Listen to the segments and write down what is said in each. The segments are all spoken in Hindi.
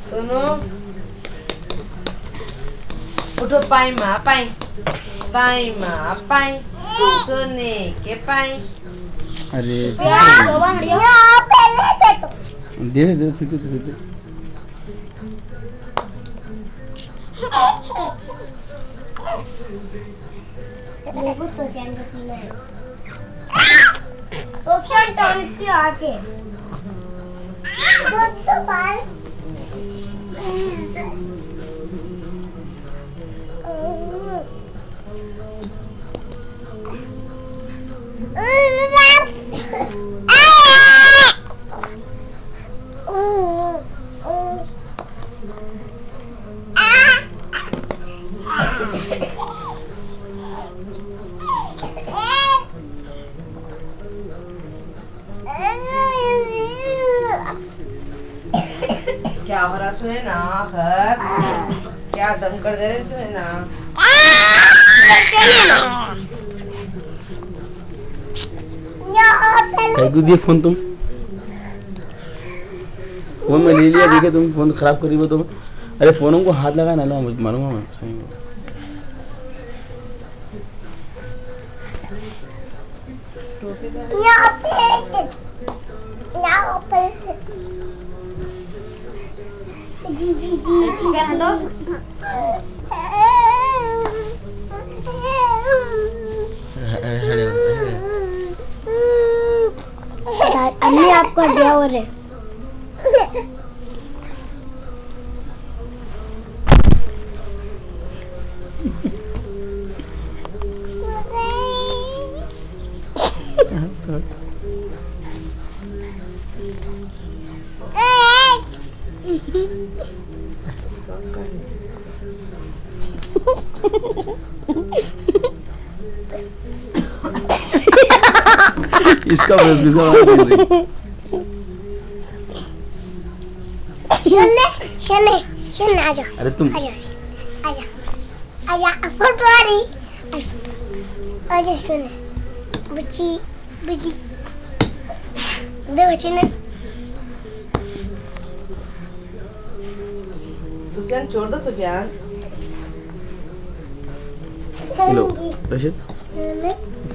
सुनो, उठो पाई माँ पाई, पाई माँ पाई, सोने के पाई। अरे दे दे फिर दे। देखो सोफियान का सीन है। सोफियान टर्न इसकी आके। तो बाल। क्या हो रहा सुने ना खैर, क्या दम कर दे रहे सुने ना। कहीं दिए फोन तुम, फोन में ले लिया, देखे तुम फोन खराब करी वो तुम। अरे फोनों को हाथ लगाना ना, मुझे मारूंगा मैं सही। जी अम्मी आपका दिया हो रहे। इसका शने आजा। अरे तुम आजा सुने बच्ची बच्ची दे बच्ची ने सुफियान छोड़ दो सुफियान। लो रशीद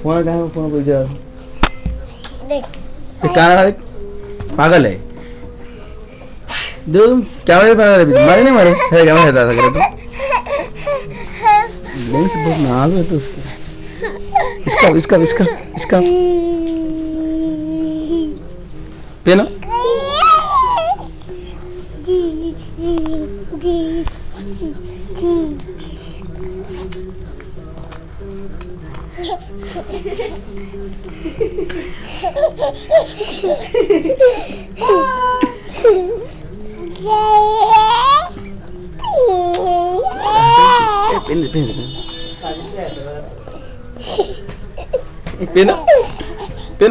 फोन कहाँ है, फोन कोई जा देख पागल है। दो क्या पागल है, मारे नहीं मारे है क्या मारे था लेंस बहुत नाल है तो इसका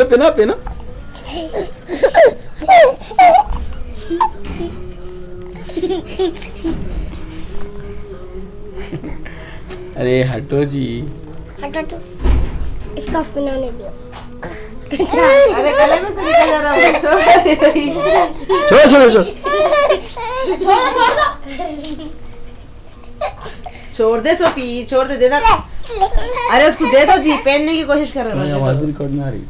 पेना पेना अरे हटो जी, हटो इसका पिना नहीं दिया। अरे गले में तो निकल रहा है, छोड़ दे सोफी, छोड़ दे, दे दो। अरे उसको दे दो जी, पहनने की कोशिश कर रहा है। आवाज भी रिकॉर्ड में आ रही।